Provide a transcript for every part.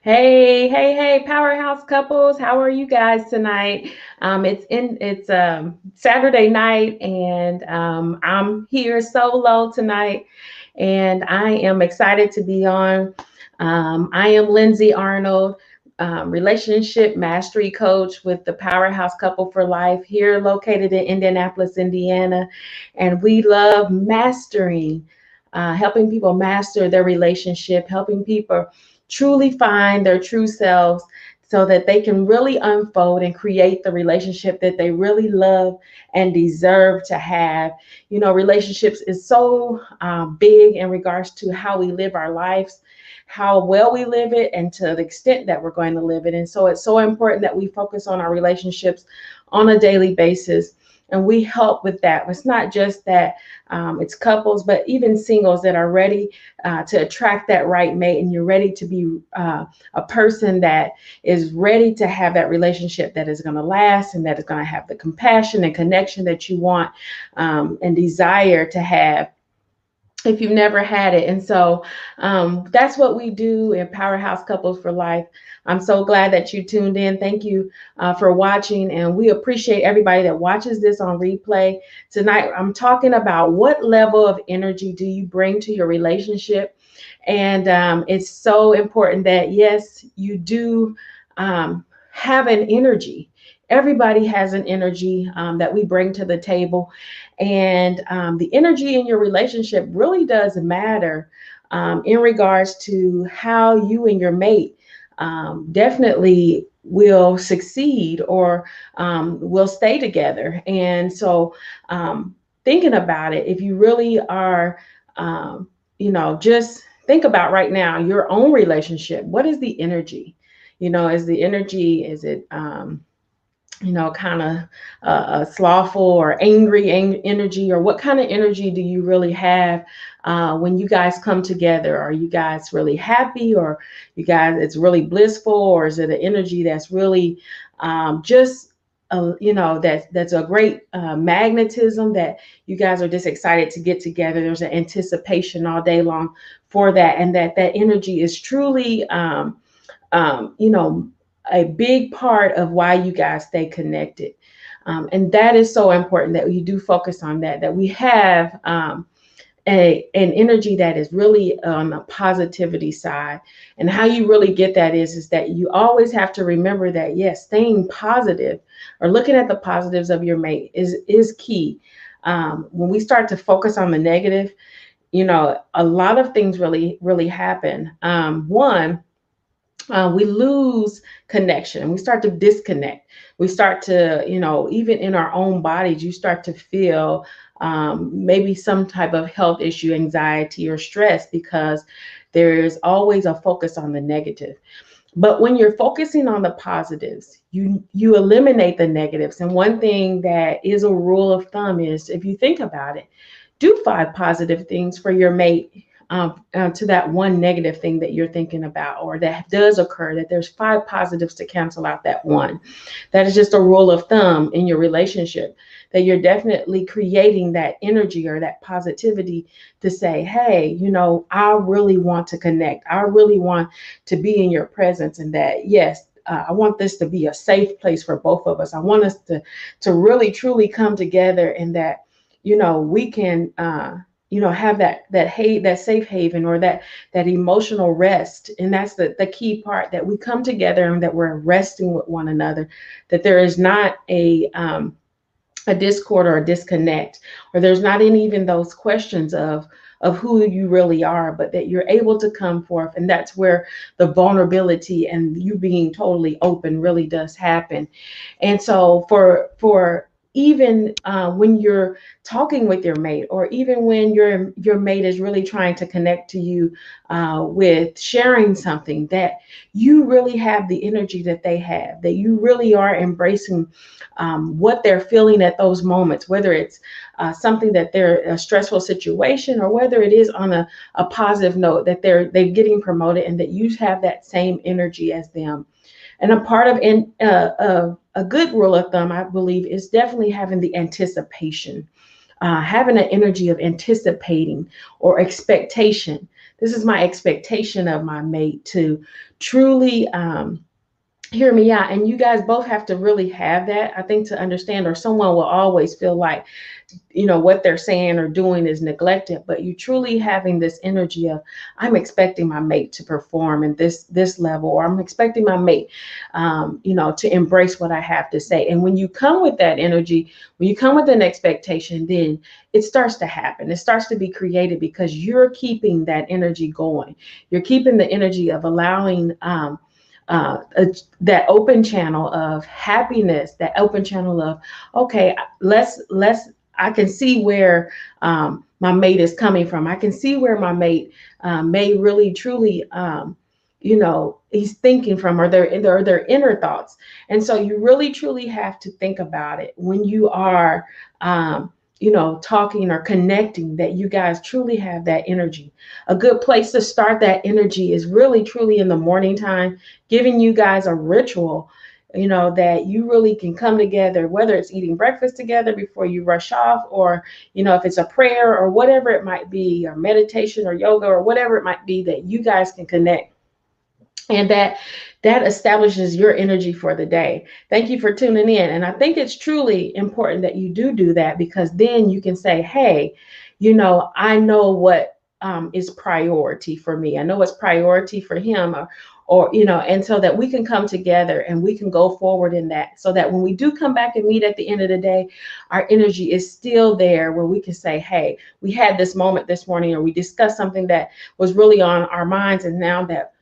Hey, powerhouse couples. How are you guys tonight? It's Saturday night, and I'm here solo tonight, and I am excited to be on. I am Lindsay Arnold, relationship mastery coach with the Powerhouse Couple for Life, here located in Indianapolis, Indiana, and we love mastering, helping people master their relationship, helping people truly find their true selves so that they can really unfold and create the relationship that they really love and deserve to have. You know, relationships is so big in regards to how we live our lives, how well we live it, and to the extent that we're going to live it. And so it's so important that we focus on our relationships on a daily basis. And we help with that. It's not just that it's couples, but even singles that are ready to attract that right mate, and you're ready to be a person that is ready to have that relationship that is going to last and that is going to have the compassion and connection that you want and desire to have if you've never had it. And so that's what we do in Powerhouse Couples for Life. I'm so glad that you tuned in. Thank you for watching. And we appreciate everybody that watches this on replay. Tonight, I'm talking about what level of energy do you bring to your relationship. And it's so important that, yes, you do have an energy. Everybody has an energy that we bring to the table. And the energy in your relationship really does matter in regards to how you and your mate definitely will succeed or will stay together. And so, thinking about it, if you really are, just think about right now your own relationship. What is the energy? Is the energy, is it, kind of slothful or angry energy, or what kind of energy do you really have when you guys come together? Are you guys really happy, or you guys it's really blissful, or is it an energy that's really just that's a great magnetism that you guys are just excited to get together? There's an anticipation all day long for that, and that energy is truly you know, a big part of why you guys stay connected. And that is so important that we do focus on that we have an energy that is really on the positivity side. And how you really get that is that you always have to remember that, yes, staying positive or looking at the positives of your mate is key. When we start to focus on the negative, a lot of things really happen. One, we lose connection. We start to disconnect. We start to, even in our own bodies, you start to feel maybe some type of health issue, anxiety, or stress, because there is always a focus on the negative. But when you're focusing on the positives, you eliminate the negatives. And one thing that is a rule of thumb is, if you think about it, do 5 positive things for your mate, to that one negative thing that you're thinking about or that does occur, that there's 5 positives to cancel out that one. That is just a rule of thumb in your relationship, that you're definitely creating that energy or that positivity to say, hey, I really want to connect. I really want to be in your presence, and that, yes, I want this to be a safe place for both of us. I want us to really truly come together, and that we can have that safe haven, or that emotional rest. And that's the key part, that we come together and that we're resting with one another, that there is not a discord or a disconnect, or there's not any even those questions of who you really are, but that you're able to come forth. And that's where the vulnerability and you being totally open really does happen. And so for even when you're talking with your mate, or even when your mate is really trying to connect to you with sharing something, that you really have the energy that they have, that you really are embracing what they're feeling at those moments, whether it's something that they're a stressful situation, or whether it is on a positive note, that they're getting promoted, and that you have that same energy as them. And a part of a good rule of thumb, I believe, is definitely having the anticipation, having an energy of anticipating or expectation, this is my expectation of my mate to truly hear me out. And you guys both have to really have that, I think, to understand, or someone will always feel like, what they're saying or doing is neglected. But you truly having this energy of, I'm expecting my mate to perform in this level, or I'm expecting my mate to embrace what I have to say. And when you come with that energy, when you come with an expectation, then it starts to happen. It starts to be created because you're keeping that energy going. You're keeping the energy of allowing that open channel of happiness, that open channel of, okay, let's I can see where my mate is coming from. I can see where my mate may really truly he's thinking from, or their inner thoughts. And so you really truly have to think about it when you are talking or connecting, that you guys truly have that energy. A good place to start that energy is really truly in the morning time, giving you guys a ritual, that you really can come together, whether it's eating breakfast together before you rush off, or, if it's a prayer or whatever it might be, or meditation or yoga or whatever it might be, that you guys can connect. And that establishes your energy for the day. Thank you for tuning in. And I think it's truly important that you do that, because then you can say, hey, I know what is priority for me. I know what's priority for him, or and so that we can come together and we can go forward in that, so that when we do come back and meet at the end of the day, our energy is still there, where we can say, hey, we had this moment this morning, or we discussed something that was really on our minds, and now that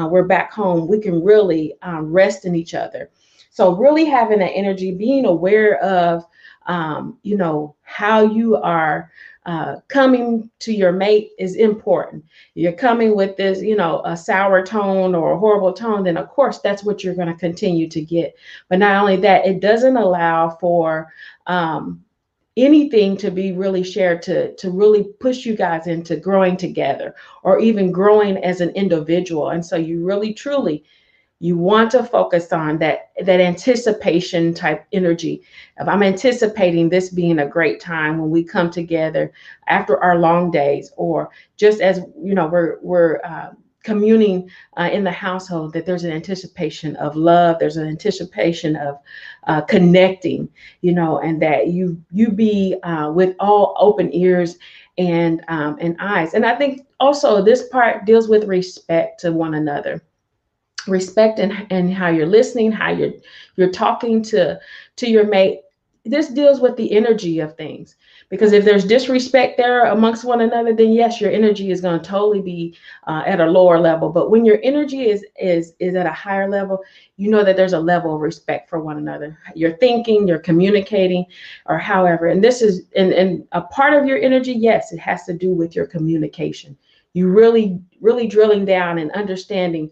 we're back home, we can really rest in each other. So really having that energy, being aware of, how you are coming to your mate is important. You're coming with this, a sour tone or a horrible tone, then of course that's what you're going to continue to get. But not only that, it doesn't allow for anything to be really shared to really push you guys into growing together, or even growing as an individual. And so you really truly, you want to focus on that anticipation type energy of, I'm anticipating this being a great time when we come together after our long days, or just as we're communing in the household, that there's an anticipation of love, there's an anticipation of connecting, and that you be with all open ears and eyes. And I think also this part deals with respect to one another. Respect and how you're listening, how you're talking to your mate. This deals with the energy of things, because if there's disrespect there amongst one another, then yes, your energy is going to totally be at a lower level. But when your energy is at a higher level, you know that there's a level of respect for one another. You're thinking, you're communicating, or however. And this is and a part of your energy, yes, it has to do with your communication. You really drilling down and understanding.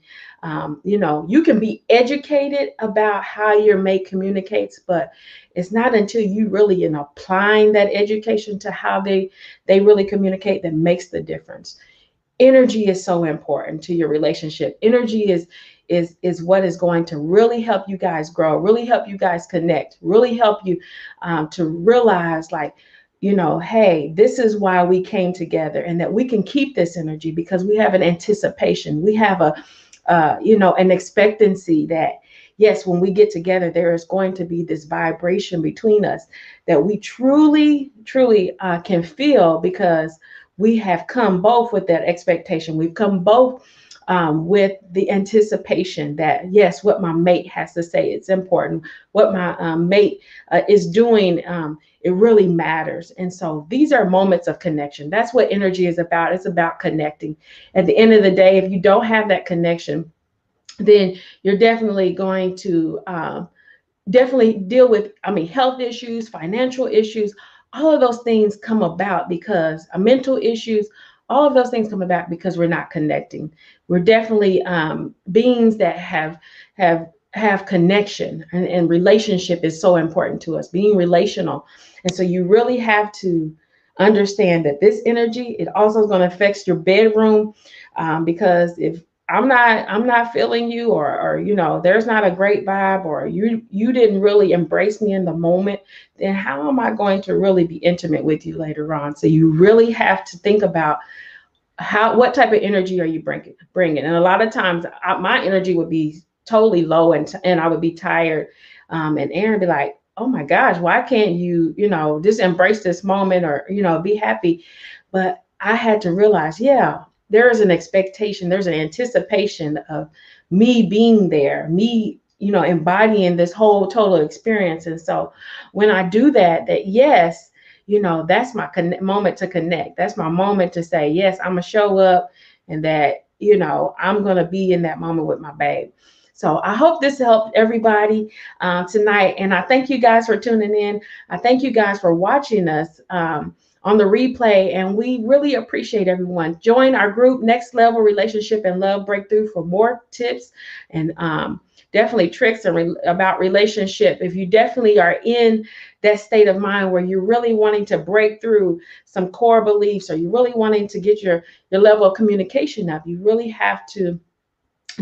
You can be educated about how your mate communicates, but it's not until you really applying that education to how they really communicate that makes the difference. Energy is so important to your relationship. Energy is what is going to really help you guys grow, really help you guys connect, really help you to realize, like, hey, this is why we came together, and that we can keep this energy because we have an anticipation. We have an expectancy that, yes, when we get together, there is going to be this vibration between us that we truly can feel, because we have come both with that expectation. We've come both with the anticipation that, yes, what my mate has to say, it's important. What my mate is doing, it really matters. And so these are moments of connection. That's what energy is about. It's about connecting. At the end of the day, if you don't have that connection, then you're definitely going to definitely deal with, health issues, financial issues. All of those things come about because mental issues, all of those things come about because we're not connecting. We're definitely beings that have connection, and relationship is so important to us, being relational. And so you really have to understand that this energy, it also is going to affect your bedroom, because if I'm not feeling you, or there's not a great vibe, or you didn't really embrace me in the moment, then how am I going to really be intimate with you later on? So you really have to think about what type of energy are you bringing? And a lot of times my energy would be totally low, and I would be tired. And Aaron would be like, oh my gosh, why can't you, just embrace this moment, or, be happy? But I had to realize, yeah, there is an expectation, there's an anticipation of me being there, me, embodying this whole total experience. And so when I do that, yes, that's my moment to connect. That's my moment to say, yes, I'm gonna show up, and that, I'm gonna be in that moment with my babe. So I hope this helped everybody tonight. And I thank you guys for tuning in. I thank you guys for watching us on the replay. And we really appreciate everyone. Join our group, Next Level Relationship and Love Breakthrough, for more tips and definitely tricks about relationship. If you definitely are in that state of mind where you're really wanting to break through some core beliefs, or you're really wanting to get your level of communication up, you really have to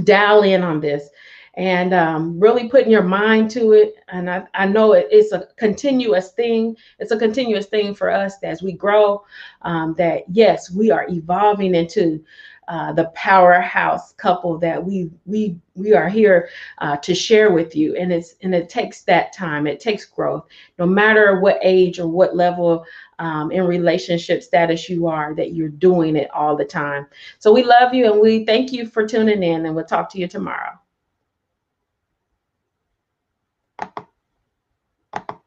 dial in on this, and really putting your mind to it. And I know it's a continuous thing. It's a continuous thing for us as we grow, that yes, we are evolving into the powerhouse couple that we are here to share with you. And it takes that time. It takes growth, no matter what age or what level in relationship status you are, that you're doing it all the time. So we love you, and we thank you for tuning in, and we'll talk to you tomorrow.